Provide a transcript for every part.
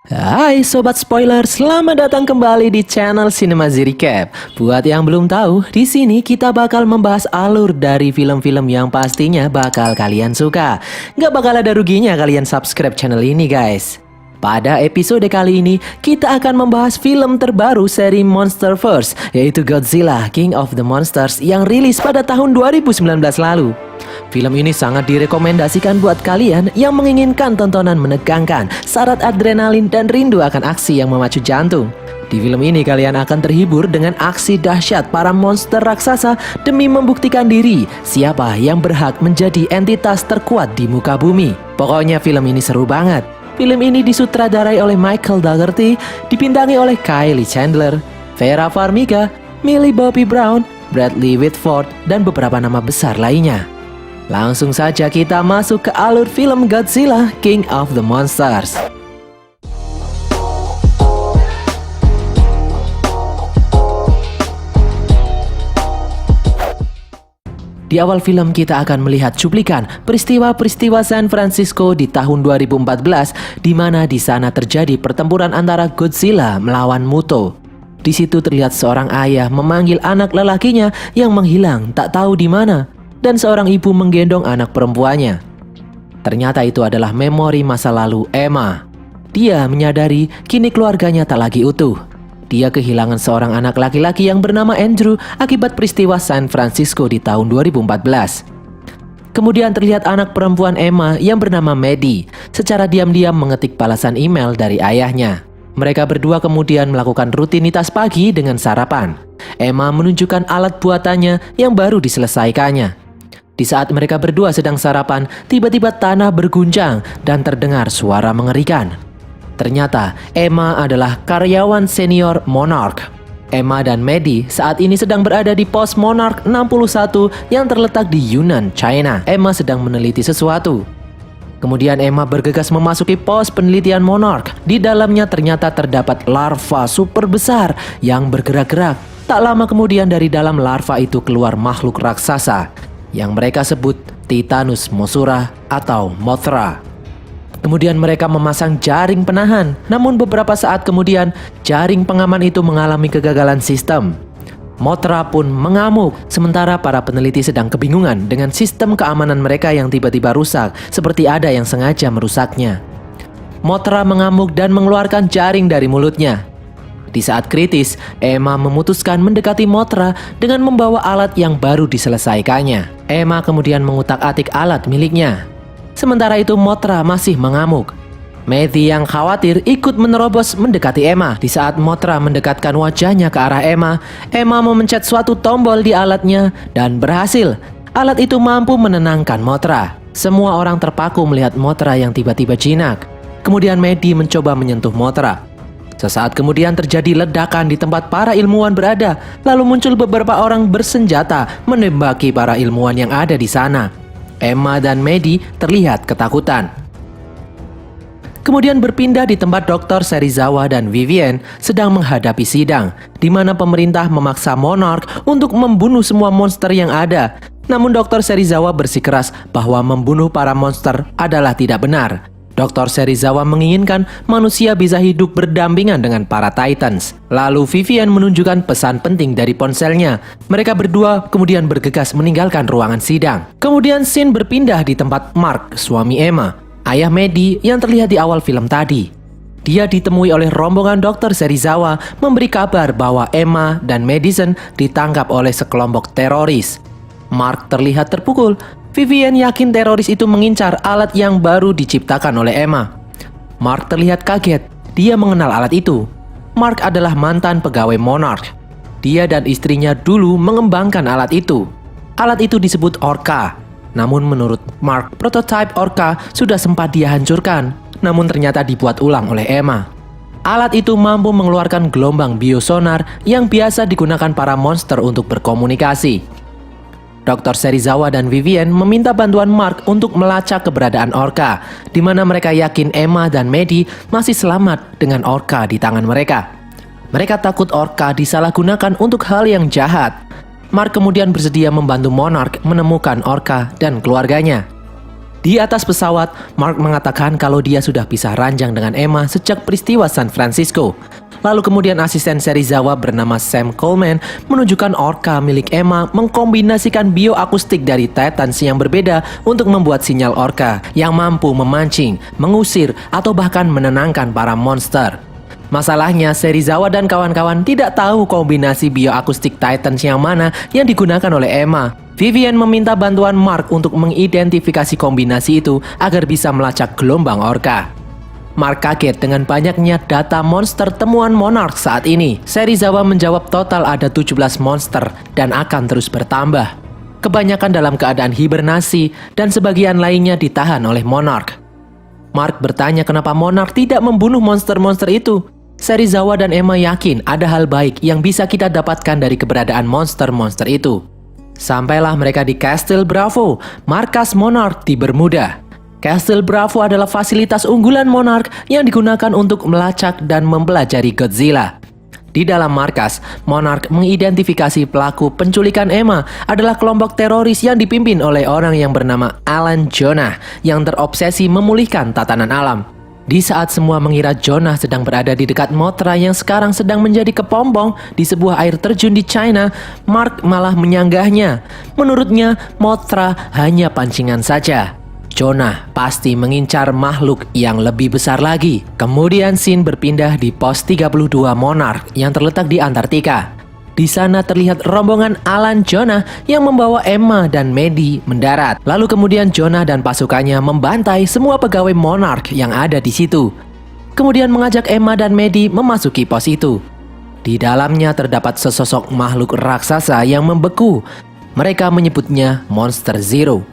Hai Sobat Spoiler, selamat datang kembali di channel Cinemazi Recap. Buat yang belum tahu, di sini kita bakal membahas alur dari film-film yang pastinya bakal kalian suka. Gak bakal ada ruginya kalian subscribe channel ini guys. Pada episode kali ini, kita akan membahas film terbaru seri Monsterverse, yaitu Godzilla King of the Monsters yang rilis pada tahun 2019 lalu. Film ini sangat direkomendasikan buat kalian yang menginginkan tontonan menegangkan, syarat adrenalin dan rindu akan aksi yang memacu jantung. Di film ini kalian akan terhibur dengan aksi dahsyat para monster raksasa demi membuktikan diri siapa yang berhak menjadi entitas terkuat di muka bumi. Pokoknya film ini seru banget. Film ini disutradarai oleh Michael Dougherty, dibintangi oleh Kylie Chandler, Vera Farmiga, Millie Bobby Brown, Bradley Whitford, dan beberapa nama besar lainnya. Langsung saja kita masuk ke alur film Godzilla King of the Monsters. Di awal film kita akan melihat cuplikan peristiwa-peristiwa San Francisco di tahun 2014, di mana di sana terjadi pertempuran antara Godzilla melawan Muto. Di situ terlihat seorang ayah memanggil anak lelakinya yang menghilang tak tahu di mana, dan seorang ibu menggendong anak perempuannya. Ternyata itu adalah memori masa lalu Emma. Dia menyadari kini keluarganya tak lagi utuh. Dia kehilangan seorang anak laki-laki yang bernama Andrew akibat peristiwa San Francisco di tahun 2014. Kemudian terlihat anak perempuan Emma yang bernama Maddie secara diam-diam mengetik balasan email dari ayahnya. Mereka berdua kemudian melakukan rutinitas pagi dengan sarapan. Emma menunjukkan alat buatannya yang baru diselesaikannya. Di saat mereka berdua sedang sarapan, tiba-tiba tanah berguncang dan terdengar suara mengerikan. Ternyata Emma adalah karyawan senior Monarch. Emma dan Maddie saat ini sedang berada di pos Monarch 61 yang terletak di Yunnan, China. Emma sedang meneliti sesuatu. Kemudian Emma bergegas memasuki pos penelitian Monarch. Di dalamnya ternyata terdapat larva super besar yang bergerak-gerak. Tak lama kemudian dari dalam larva itu keluar makhluk raksasa yang mereka sebut Titanus Mothra atau Mothra. Kemudian mereka memasang jaring penahan, namun beberapa saat kemudian jaring pengaman itu mengalami kegagalan sistem. Mothra pun mengamuk, sementara para peneliti sedang kebingungan dengan sistem keamanan mereka yang tiba-tiba rusak, seperti ada yang sengaja merusaknya. Mothra mengamuk dan mengeluarkan jaring dari mulutnya. Di saat kritis, Emma memutuskan mendekati Mothra dengan membawa alat yang baru diselesaikannya. Emma kemudian mengutak-atik alat miliknya. Sementara itu Mothra masih mengamuk. Maddie yang khawatir ikut menerobos mendekati Emma. Di saat Mothra mendekatkan wajahnya ke arah Emma, Emma memencet suatu tombol di alatnya dan berhasil. Alat itu mampu menenangkan Mothra. Semua orang terpaku melihat Mothra yang tiba-tiba jinak. Kemudian Maddie mencoba menyentuh Mothra. Sesaat kemudian terjadi ledakan di tempat para ilmuwan berada. Lalu muncul beberapa orang bersenjata menembaki para ilmuwan yang ada di sana. Emma dan Maddie terlihat ketakutan. Kemudian berpindah di tempat Dr. Serizawa dan Vivian sedang menghadapi sidang, di mana pemerintah memaksa Monarch untuk membunuh semua monster yang ada. Namun Dr. Serizawa bersikeras bahwa membunuh para monster adalah tidak benar. Dr. Serizawa menginginkan manusia bisa hidup berdampingan dengan para Titans. Lalu Vivian menunjukkan pesan penting dari ponselnya. Mereka berdua kemudian bergegas meninggalkan ruangan sidang. Kemudian scene berpindah di tempat Mark, suami Emma, ayah Maddie yang terlihat di awal film tadi. Dia ditemui oleh rombongan Dr. Serizawa memberi kabar bahwa Emma dan Madison ditangkap oleh sekelompok teroris. Mark terlihat terpukul. Vivian yakin teroris itu mengincar alat yang baru diciptakan oleh Emma. Mark terlihat kaget. Dia mengenal alat itu. Mark adalah mantan pegawai Monarch. Dia dan istrinya dulu mengembangkan alat itu. Alat itu disebut Orca. Namun menurut Mark, prototipe Orca sudah sempat dia hancurkan. Namun ternyata dibuat ulang oleh Emma. Alat itu mampu mengeluarkan gelombang biosonar yang biasa digunakan para monster untuk berkomunikasi. Dr. Serizawa dan Vivian meminta bantuan Mark untuk melacak keberadaan Orca, di mana mereka yakin Emma dan Maddie masih selamat dengan Orca di tangan mereka. Mereka takut Orca disalahgunakan untuk hal yang jahat. Mark kemudian bersedia membantu Monarch menemukan Orca dan keluarganya. Di atas pesawat, Mark mengatakan kalau dia sudah pisah ranjang dengan Emma sejak peristiwa San Francisco. Lalu kemudian asisten Serizawa bernama Sam Coleman menunjukkan orka milik Emma mengkombinasikan bioakustik dari Titans yang berbeda untuk membuat sinyal orka yang mampu memancing, mengusir, atau bahkan menenangkan para monster. Masalahnya, Serizawa dan kawan-kawan tidak tahu kombinasi bioakustik Titans yang mana yang digunakan oleh Emma. Vivian meminta bantuan Mark untuk mengidentifikasi kombinasi itu agar bisa melacak gelombang orka. Mark kaget dengan banyaknya data monster temuan Monarch saat ini. Serizawa menjawab total ada 17 monster dan akan terus bertambah. Kebanyakan dalam keadaan hibernasi dan sebagian lainnya ditahan oleh Monarch. Mark bertanya kenapa Monarch tidak membunuh monster-monster itu. Serizawa dan Emma yakin ada hal baik yang bisa kita dapatkan dari keberadaan monster-monster itu. Sampailah mereka di Castle Bravo, markas Monarch di Bermuda. Castle Bravo adalah fasilitas unggulan Monarch yang digunakan untuk melacak dan mempelajari Godzilla. Di dalam markas, Monarch mengidentifikasi pelaku penculikan Emma adalah kelompok teroris yang dipimpin oleh orang yang bernama Alan Jonah yang terobsesi memulihkan tatanan alam. Di saat semua mengira Jonah sedang berada di dekat Mothra yang sekarang sedang menjadi kepompong di sebuah air terjun di China, Mark malah menyanggahnya. Menurutnya, Mothra hanya pancingan saja. Jonah pasti mengincar makhluk yang lebih besar lagi. Kemudian scene berpindah di pos 32 Monarch yang terletak di Antartika. Di sana terlihat rombongan Alan Jonah yang membawa Emma dan Maddie mendarat. Lalu kemudian Jonah dan pasukannya membantai semua pegawai Monarch yang ada di situ. Kemudian mengajak Emma dan Maddie memasuki pos itu. Di dalamnya terdapat sesosok makhluk raksasa yang membeku. Mereka menyebutnya Monster Zero.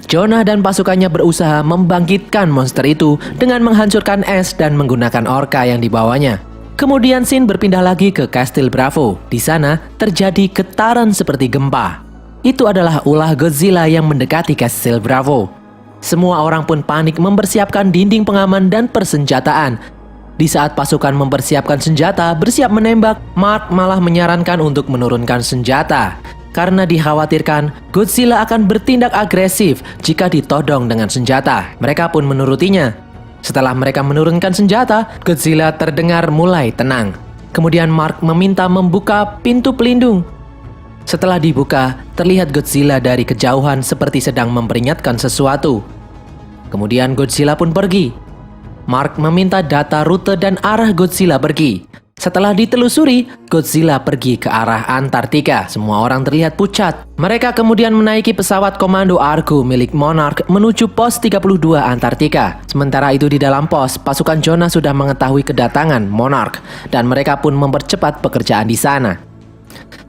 Jonah dan pasukannya berusaha membangkitkan monster itu dengan menghancurkan es dan menggunakan orka yang dibawanya. Kemudian scene berpindah lagi ke Castle Bravo. Di sana terjadi getaran seperti gempa. Itu adalah ulah Godzilla yang mendekati Castle Bravo. Semua orang pun panik mempersiapkan dinding pengaman dan persenjataan. Di saat pasukan mempersiapkan senjata bersiap menembak, Mark malah menyarankan untuk menurunkan senjata. Karena dikhawatirkan Godzilla akan bertindak agresif jika ditodong dengan senjata. Mereka pun menurutinya. Setelah mereka menurunkan senjata, Godzilla terdengar mulai tenang. Kemudian Mark meminta membuka pintu pelindung. Setelah dibuka, terlihat Godzilla dari kejauhan seperti sedang memperingatkan sesuatu. Kemudian Godzilla pun pergi. Mark meminta data rute dan arah Godzilla pergi. Setelah ditelusuri, Godzilla pergi ke arah Antartika. Semua orang terlihat pucat. Mereka kemudian menaiki pesawat komando Argo milik Monarch menuju pos 32 Antartika. Sementara itu di dalam pos, pasukan Jonah sudah mengetahui kedatangan Monarch dan mereka pun mempercepat pekerjaan di sana.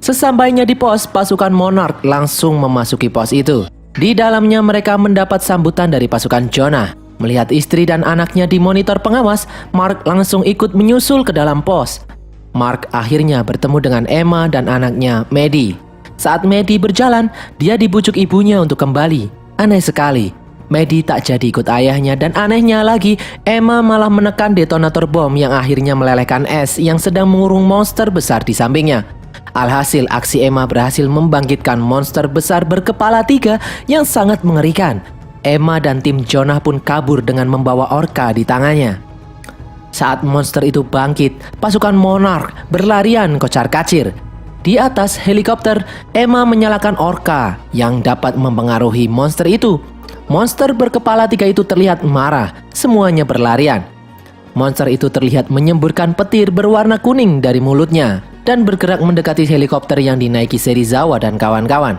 Sesampainya di pos, pasukan Monarch langsung memasuki pos itu. Di dalamnya mereka mendapat sambutan dari pasukan Jonah. Melihat istri dan anaknya di monitor pengawas, Mark langsung ikut menyusul ke dalam pos. Mark akhirnya bertemu dengan Emma dan anaknya, Maddie. Saat Maddie berjalan, dia dibujuk ibunya untuk kembali. Aneh sekali, Maddie tak jadi ikut ayahnya dan anehnya lagi, Emma malah menekan detonator bom yang akhirnya melelehkan es yang sedang mengurung monster besar di sampingnya. Alhasil, aksi Emma berhasil membangkitkan monster besar berkepala 3 yang sangat mengerikan. Emma dan tim Jonah pun kabur dengan membawa orka di tangannya. Saat monster itu bangkit, pasukan Monarch berlarian kocar-kacir. Di atas helikopter, Emma menyalakan orka yang dapat mempengaruhi monster itu. Monster berkepala 3 itu terlihat marah, semuanya berlarian. Monster itu terlihat menyemburkan petir berwarna kuning dari mulutnya dan bergerak mendekati helikopter yang dinaiki Serizawa dan kawan-kawan.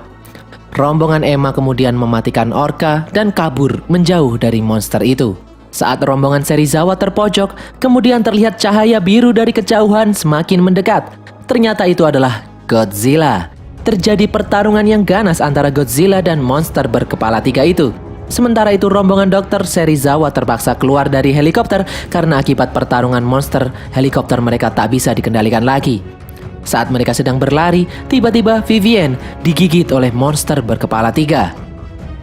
Rombongan Emma kemudian mematikan orka dan kabur menjauh dari monster itu. Saat rombongan Serizawa terpojok, kemudian terlihat cahaya biru dari kejauhan semakin mendekat. Ternyata itu adalah Godzilla. Terjadi pertarungan yang ganas antara Godzilla dan monster berkepala 3 itu. Sementara itu rombongan dokter Serizawa terpaksa keluar dari helikopter karena akibat pertarungan monster, helikopter mereka tak bisa dikendalikan lagi. Saat mereka sedang berlari, tiba-tiba Vivian digigit oleh monster berkepala 3.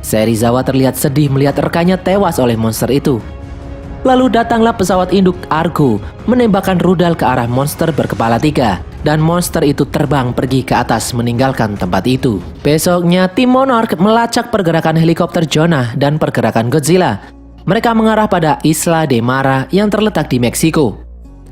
Serizawa terlihat sedih melihat rekannya tewas oleh monster itu. Lalu datanglah pesawat induk Argo menembakkan rudal ke arah monster berkepala 3. dan monster itu terbang pergi ke atas meninggalkan tempat itu. Besoknya, tim Monarch melacak pergerakan helikopter Jonah dan pergerakan Godzilla. Mereka mengarah pada Isla de Mara yang terletak di Meksiko.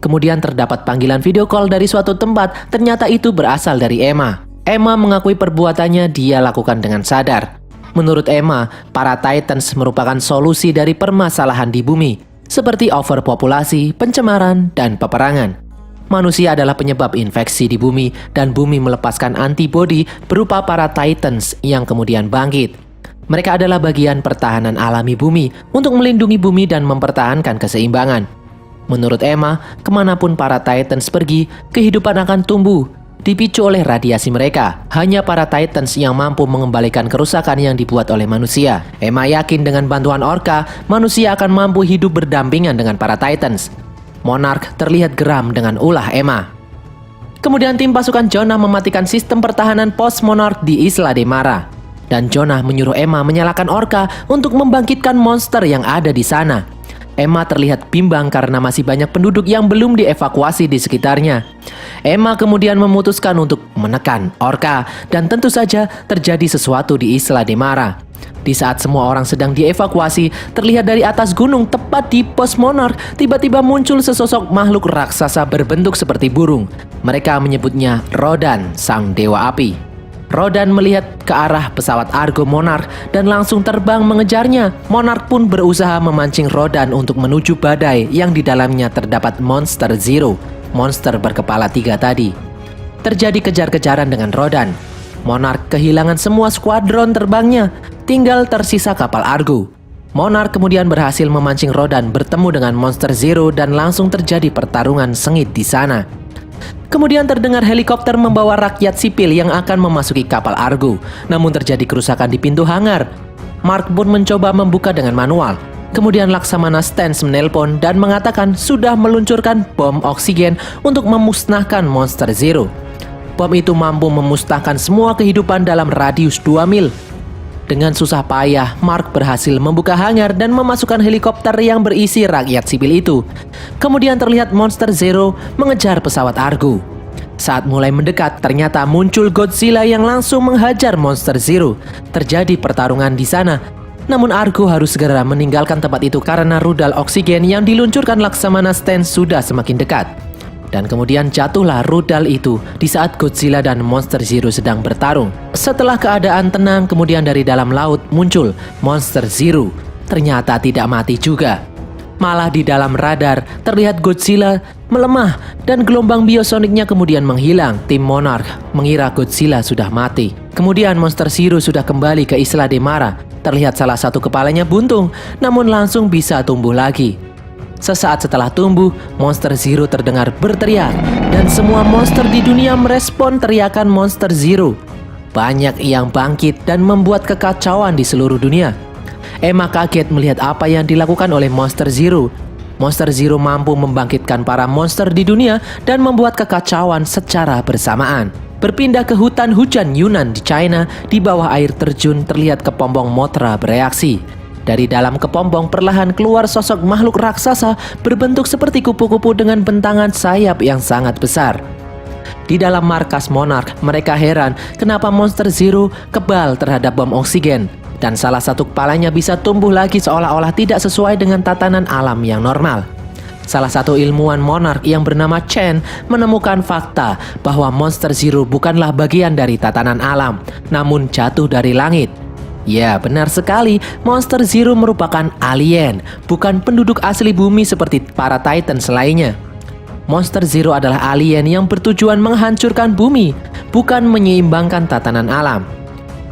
Kemudian terdapat panggilan video call dari suatu tempat, ternyata itu berasal dari Emma. Emma mengakui perbuatannya dia lakukan dengan sadar. Menurut Emma, para Titans merupakan solusi dari permasalahan di bumi, seperti overpopulasi, pencemaran, dan peperangan. Manusia adalah penyebab infeksi di bumi, dan bumi melepaskan antibodi berupa para Titans yang kemudian bangkit. Mereka adalah bagian pertahanan alami bumi untuk melindungi bumi dan mempertahankan keseimbangan. Menurut Emma, kemanapun para Titans pergi, kehidupan akan tumbuh, dipicu oleh radiasi mereka. Hanya para Titans yang mampu mengembalikan kerusakan yang dibuat oleh manusia. Emma yakin dengan bantuan Orca, manusia akan mampu hidup berdampingan dengan para Titans. Monarch terlihat geram dengan ulah Emma. Kemudian tim pasukan Jonah mematikan sistem pertahanan pos Monarch di Isla de Mara. Dan Jonah menyuruh Emma menyalakan Orca untuk membangkitkan monster yang ada di sana. Emma terlihat bimbang karena masih banyak penduduk yang belum dievakuasi di sekitarnya. Emma kemudian memutuskan untuk menekan Orca dan tentu saja terjadi sesuatu di Isla de Mara. Di saat semua orang sedang dievakuasi, terlihat dari atas gunung tepat di pos Monarch, tiba-tiba muncul sesosok makhluk raksasa berbentuk seperti burung. Mereka menyebutnya Rodan, sang dewa api. Rodan melihat ke arah pesawat Argo Monarch dan langsung terbang mengejarnya. Monarch pun berusaha memancing Rodan untuk menuju badai yang di dalamnya terdapat Monster Zero, monster berkepala 3 tadi. Terjadi kejar-kejaran dengan Rodan. Monarch kehilangan semua skuadron terbangnya, tinggal tersisa kapal Argo. Monarch kemudian berhasil memancing Rodan bertemu dengan Monster Zero dan langsung terjadi pertarungan sengit di sana. Kemudian terdengar helikopter membawa rakyat sipil yang akan memasuki kapal Argo. Namun terjadi kerusakan di pintu hangar. Mark pun mencoba membuka dengan manual. Kemudian Laksamana Stans menelpon dan mengatakan sudah meluncurkan bom oksigen untuk memusnahkan Monster Zero. Bom itu mampu memusnahkan semua kehidupan dalam radius 2 mil. Dengan susah payah, Mark berhasil membuka hangar dan memasukkan helikopter yang berisi rakyat sipil itu. Kemudian terlihat Monster Zero mengejar pesawat Argo. Saat mulai mendekat, ternyata muncul Godzilla yang langsung menghajar Monster Zero. Terjadi pertarungan di sana. Namun Argo harus segera meninggalkan tempat itu karena rudal oksigen yang diluncurkan Laksamana Stans sudah semakin dekat. Dan kemudian jatuhlah rudal itu di saat Godzilla dan Monster Zero sedang bertarung. Setelah keadaan tenang, kemudian dari dalam laut muncul Monster Zero. Ternyata tidak mati juga. Malah di dalam radar terlihat Godzilla melemah dan gelombang biosoniknya kemudian menghilang. Tim Monarch mengira Godzilla sudah mati. Kemudian Monster Zero sudah kembali ke Isla de Mara. Terlihat salah satu kepalanya buntung, namun langsung bisa tumbuh lagi. Sesaat setelah tumbuh, Monster Zero terdengar berteriak, dan semua monster di dunia merespon teriakan Monster Zero. Banyak yang bangkit dan membuat kekacauan di seluruh dunia. Emma kaget melihat apa yang dilakukan oleh Monster Zero. Monster Zero mampu membangkitkan para monster di dunia dan membuat kekacauan secara bersamaan. Berpindah ke hutan hujan Yunnan di China, di bawah air terjun terlihat kepompong Mothra bereaksi. Dari dalam kepompong perlahan keluar sosok makhluk raksasa berbentuk seperti kupu-kupu dengan bentangan sayap yang sangat besar. Di dalam markas Monarch, mereka heran kenapa Monster Zero kebal terhadap bom oksigen. Dan salah satu kepalanya bisa tumbuh lagi seolah-olah tidak sesuai dengan tatanan alam yang normal. Salah satu ilmuwan Monarch yang bernama Chen menemukan fakta bahwa Monster Zero bukanlah bagian dari tatanan alam, namun jatuh dari langit. Ya, benar sekali, Monster Zero merupakan alien, bukan penduduk asli bumi seperti para Titans lainnya. Monster Zero adalah alien yang bertujuan menghancurkan bumi, bukan menyeimbangkan tatanan alam.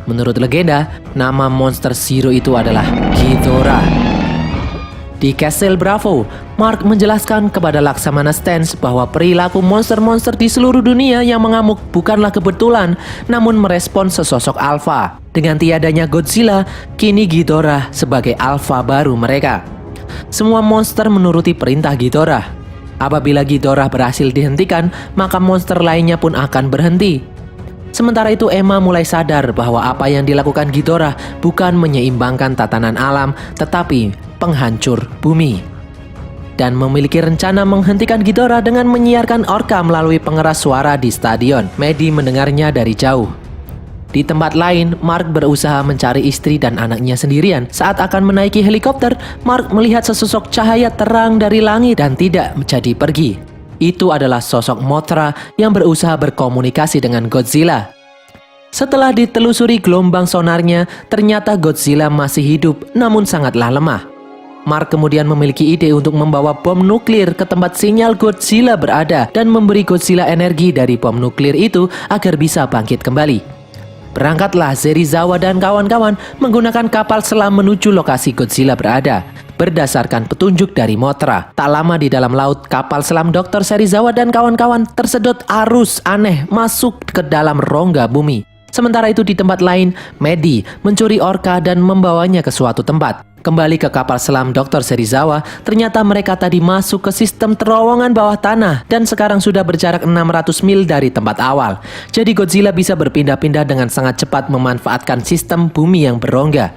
Menurut legenda, nama Monster Zero itu adalah Ghidorah. Di Castle Bravo, Mark menjelaskan kepada Laksamana Stans bahwa perilaku monster-monster di seluruh dunia yang mengamuk bukanlah kebetulan, namun merespon sesosok alfa. Dengan tiadanya Godzilla, kini Ghidorah sebagai alfa baru mereka. Semua monster menuruti perintah Ghidorah. Apabila Ghidorah berhasil dihentikan, maka monster lainnya pun akan berhenti. Sementara itu Emma mulai sadar bahwa apa yang dilakukan Ghidorah bukan menyeimbangkan tatanan alam, tetapi penghancur bumi. dan memiliki rencana menghentikan Ghidorah dengan menyiarkan orka melalui pengeras suara di stadion. Maddie mendengarnya dari jauh. Di tempat lain, Mark berusaha mencari istri dan anaknya sendirian. Saat akan menaiki helikopter, Mark melihat sesosok cahaya terang dari langit dan tidak jadi pergi. Itu adalah sosok Mothra yang berusaha berkomunikasi dengan Godzilla. Setelah ditelusuri gelombang sonarnya, ternyata Godzilla masih hidup namun sangatlah lemah. Mark kemudian memiliki ide untuk membawa bom nuklir ke tempat sinyal Godzilla berada dan memberi Godzilla energi dari bom nuklir itu agar bisa bangkit kembali. Berangkatlah Serizawa dan kawan-kawan menggunakan kapal selam menuju lokasi Godzilla berada. Berdasarkan petunjuk dari Mothra, tak lama di dalam laut, kapal selam Dr. Serizawa dan kawan-kawan tersedot arus aneh masuk ke dalam rongga bumi. Sementara itu di tempat lain, Maddie mencuri orka dan membawanya ke suatu tempat. Kembali ke kapal selam Dr. Serizawa, ternyata mereka tadi masuk ke sistem terowongan bawah tanah dan sekarang sudah berjarak 600 mil dari tempat awal. Jadi Godzilla bisa berpindah-pindah dengan sangat cepat memanfaatkan sistem bumi yang berongga.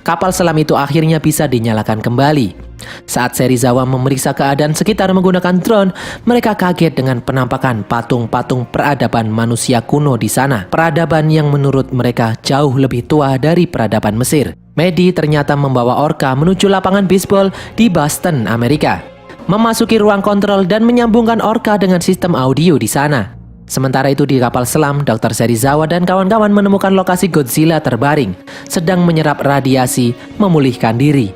Kapal selam itu akhirnya bisa dinyalakan kembali. Saat Serizawa memeriksa keadaan sekitar menggunakan drone, mereka kaget dengan penampakan patung-patung peradaban manusia kuno di sana. Peradaban yang menurut mereka jauh lebih tua dari peradaban Mesir. Maddie ternyata membawa orka menuju lapangan bisbol di Boston, Amerika. Memasuki ruang kontrol dan menyambungkan orka dengan sistem audio di sana. Sementara itu di kapal selam, Dr. Serizawa dan kawan-kawan menemukan lokasi Godzilla terbaring, sedang menyerap radiasi, memulihkan diri.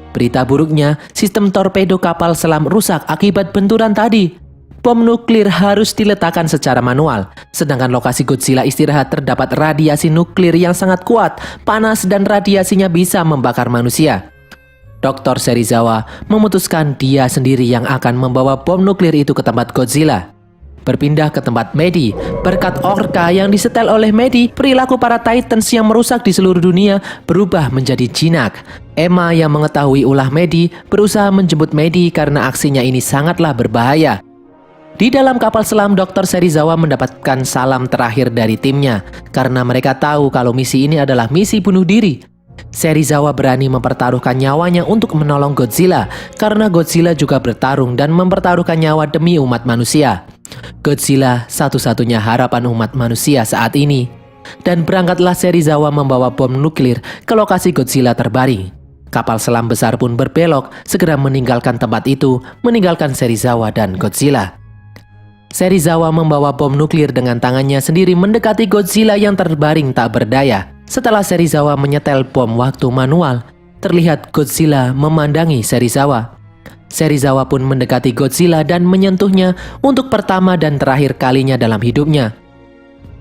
Berita buruknya, sistem torpedo kapal selam rusak akibat benturan tadi. Bom nuklir harus diletakkan secara manual, sedangkan lokasi Godzilla istirahat terdapat radiasi nuklir yang sangat kuat, panas dan radiasinya bisa membakar manusia. Dr. Serizawa memutuskan dia sendiri yang akan membawa bom nuklir itu ke tempat Godzilla. Berpindah ke tempat Maddie. Berkat orka yang disetel oleh Maddie, perilaku para Titans yang merusak di seluruh dunia berubah menjadi jinak. Emma yang mengetahui ulah Maddie berusaha menjemput Maddie karena aksinya ini sangatlah berbahaya. Di dalam kapal selam, Dr. Serizawa mendapatkan salam terakhir dari timnya karena mereka tahu kalau misi ini adalah misi bunuh diri. Serizawa berani mempertaruhkan nyawanya untuk menolong Godzilla karena Godzilla juga bertarung dan mempertaruhkan nyawa demi umat manusia. Godzilla satu-satunya harapan umat manusia saat ini. Dan berangkatlah Serizawa membawa bom nuklir ke lokasi Godzilla terbaring. Kapal selam besar pun berbelok, segera meninggalkan tempat itu, meninggalkan Serizawa dan Godzilla. Serizawa membawa bom nuklir dengan tangannya sendiri mendekati Godzilla yang terbaring tak berdaya. Setelah Serizawa menyetel bom waktu manual, terlihat Godzilla memandangi Serizawa. Serizawa pun mendekati Godzilla dan menyentuhnya untuk pertama dan terakhir kalinya dalam hidupnya.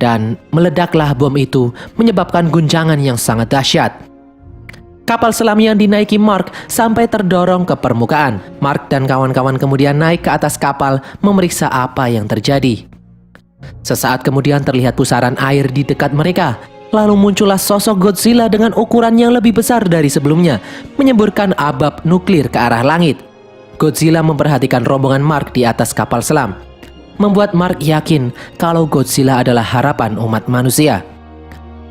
Dan meledaklah bom itu menyebabkan guncangan yang sangat dahsyat. Kapal selam yang dinaiki Mark sampai terdorong ke permukaan. Mark dan kawan-kawan kemudian naik ke atas kapal memeriksa apa yang terjadi. Sesaat kemudian terlihat pusaran air di dekat mereka. Lalu muncullah sosok Godzilla dengan ukuran yang lebih besar dari sebelumnya, menyemburkan abab nuklir ke arah langit. Godzilla memperhatikan rombongan Mark di atas kapal selam, membuat Mark yakin kalau Godzilla adalah harapan umat manusia.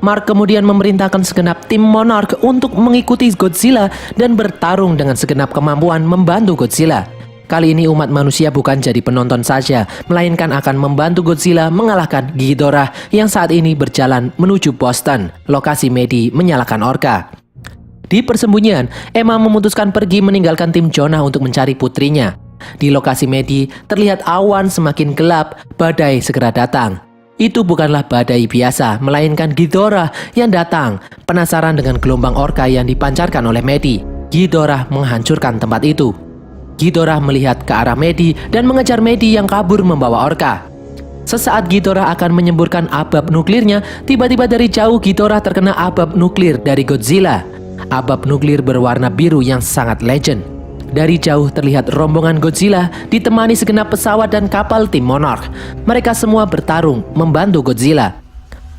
Mark kemudian memerintahkan segenap tim Monarch untuk mengikuti Godzilla dan bertarung dengan segenap kemampuan membantu Godzilla. Kali ini umat manusia bukan jadi penonton saja, melainkan akan membantu Godzilla mengalahkan Ghidorah yang saat ini berjalan menuju Boston, lokasi Maddie menyalakan orka. Di persembunyian, Emma memutuskan pergi meninggalkan tim Jonah untuk mencari putrinya. Di lokasi Maddie, terlihat awan semakin gelap, badai segera datang. Itu bukanlah badai biasa, melainkan Ghidorah yang datang. Penasaran dengan gelombang orka yang dipancarkan oleh Maddie, Ghidorah menghancurkan tempat itu. Ghidorah melihat ke arah Maddie dan mengejar Maddie yang kabur membawa orka. Sesaat Ghidorah akan menyemburkan abab nuklirnya, tiba-tiba dari jauh Ghidorah terkena abab nuklir dari Godzilla. Abab nuklir berwarna biru yang sangat legend. Dari jauh terlihat rombongan Godzilla ditemani segenap pesawat dan kapal tim Monarch. Mereka semua bertarung membantu Godzilla.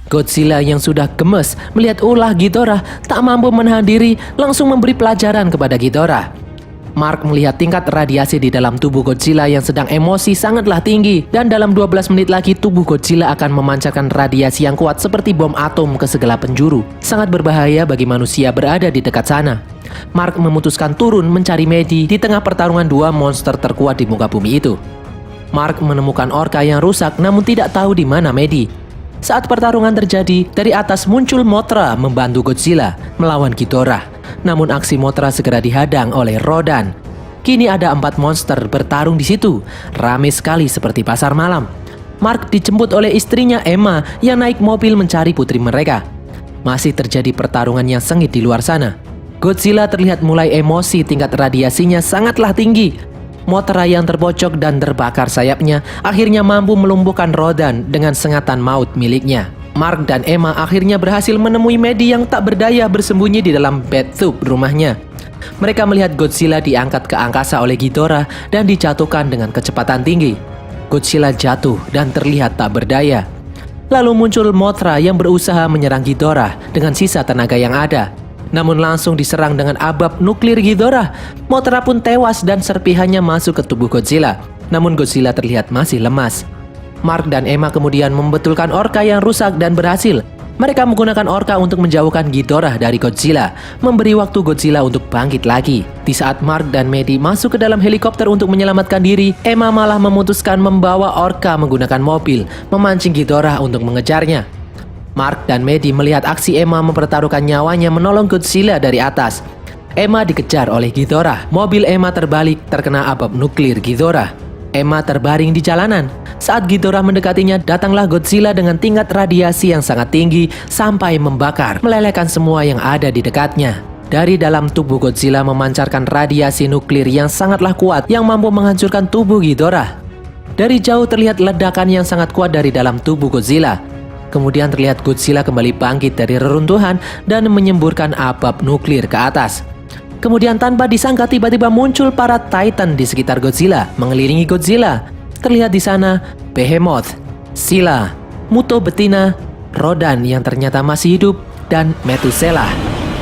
Godzilla yang sudah gemes melihat ulah Ghidorah tak mampu menahan diri langsung memberi pelajaran kepada Ghidorah. Mark melihat tingkat radiasi di dalam tubuh Godzilla yang sedang emosi sangatlah tinggi, dan dalam 12 menit lagi tubuh Godzilla akan memancarkan radiasi yang kuat seperti bom atom ke segala penjuru. Sangat berbahaya bagi manusia berada di dekat sana. Mark memutuskan turun mencari Maddie di tengah pertarungan dua monster terkuat di muka bumi itu. Mark menemukan orka yang rusak namun tidak tahu di mana Maddie. Saat pertarungan terjadi, dari atas muncul Mothra membantu Godzilla melawan Ghidorah. Namun aksi Mothra segera dihadang oleh Rodan. Kini ada 4 monster bertarung di situ. Ramai sekali seperti pasar malam. Mark dijemput oleh istrinya Emma yang naik mobil mencari putri mereka. Masih terjadi pertarungan yang sengit di luar sana. Godzilla terlihat mulai emosi, tingkat radiasinya sangatlah tinggi. Mothra yang terbocok dan terbakar sayapnya akhirnya mampu melumpuhkan Rodan dengan sengatan maut miliknya. Mark dan Emma akhirnya berhasil menemui Maddie yang tak berdaya bersembunyi di dalam bathtub rumahnya. Mereka melihat Godzilla diangkat ke angkasa oleh Ghidorah dan dijatuhkan dengan kecepatan tinggi. Godzilla jatuh dan terlihat tak berdaya. Lalu muncul Mothra yang berusaha menyerang Ghidorah dengan sisa tenaga yang ada. Namun langsung diserang dengan abab nuklir Ghidorah. Mothra pun tewas dan serpihannya masuk ke tubuh Godzilla. Namun Godzilla terlihat masih lemas. Mark dan Emma kemudian membetulkan orka yang rusak dan berhasil. Mereka menggunakan orka untuk menjauhkan Ghidorah dari Godzilla, memberi waktu Godzilla untuk bangkit lagi. Di saat Mark dan Maddie masuk ke dalam helikopter untuk menyelamatkan diri, Emma malah memutuskan membawa orka menggunakan mobil, memancing Ghidorah untuk mengejarnya. Mark dan Maddie melihat aksi Emma mempertaruhkan nyawanya menolong Godzilla dari atas. Emma dikejar oleh Ghidorah. Mobil Emma terbalik terkena abab nuklir Ghidorah. Emma terbaring di jalanan. Saat Ghidorah mendekatinya, datanglah Godzilla dengan tingkat radiasi yang sangat tinggi sampai membakar, melelehkan semua yang ada di dekatnya. Dari dalam tubuh Godzilla memancarkan radiasi nuklir yang sangatlah kuat yang mampu menghancurkan tubuh Ghidorah. Dari jauh terlihat ledakan yang sangat kuat dari dalam tubuh Godzilla. Kemudian terlihat Godzilla kembali bangkit dari reruntuhan dan menyemburkan abab nuklir ke atas. Kemudian tanpa disangka tiba-tiba muncul para Titan di sekitar Godzilla, mengelilingi Godzilla. Terlihat di sana Behemoth, Scylla, Muto betina, Rodan yang ternyata masih hidup, dan Methuselah.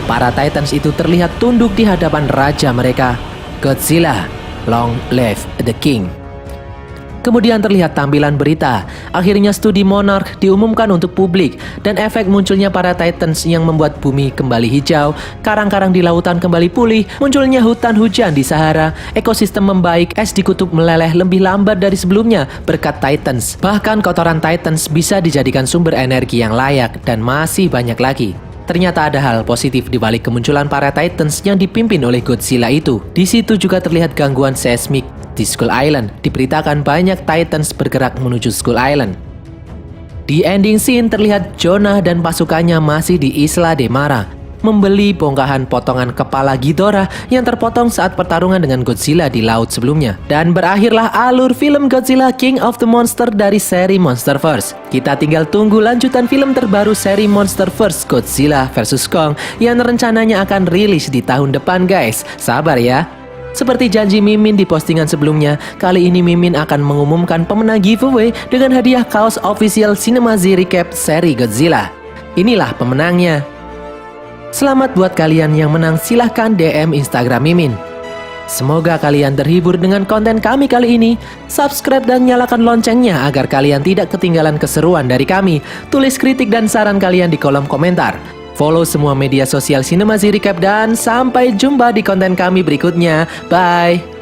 Para Titans itu terlihat tunduk di hadapan raja mereka, Godzilla. Long live the king. Kemudian terlihat tampilan berita. Akhirnya studi Monarch diumumkan untuk publik dan efek munculnya para Titans yang membuat bumi kembali hijau, karang-karang di lautan kembali pulih, munculnya hutan hujan di Sahara, ekosistem membaik, es di kutub meleleh lebih lambat dari sebelumnya berkat Titans. Bahkan kotoran Titans bisa dijadikan sumber energi yang layak dan masih banyak lagi. Ternyata ada hal positif di balik kemunculan para Titans yang dipimpin oleh Godzilla itu. Di situ juga terlihat gangguan seismik di Skull Island. Diberitakan banyak Titans bergerak menuju Skull Island. Di ending scene terlihat Jonah dan pasukannya masih di Isla de Mara, membeli bongkahan potongan kepala Ghidorah yang terpotong saat pertarungan dengan Godzilla di laut sebelumnya. Dan berakhirlah alur film Godzilla King of the Monster dari seri Monsterverse. Kita tinggal tunggu lanjutan film terbaru seri Monsterverse, Godzilla vs Kong, yang rencananya akan rilis di tahun depan guys. Sabar ya. Seperti janji Mimin di postingan sebelumnya, kali ini Mimin akan mengumumkan pemenang giveaway dengan hadiah kaos official Cinemazi Recap seri Godzilla. Inilah pemenangnya. Selamat buat kalian yang menang, silahkan DM Instagram Mimin. Semoga kalian terhibur dengan konten kami kali ini. Subscribe dan nyalakan loncengnya agar kalian tidak ketinggalan keseruan dari kami. Tulis kritik dan saran kalian di kolom komentar. Follow semua media sosial Cinemazi Recap dan sampai jumpa di konten kami berikutnya. Bye!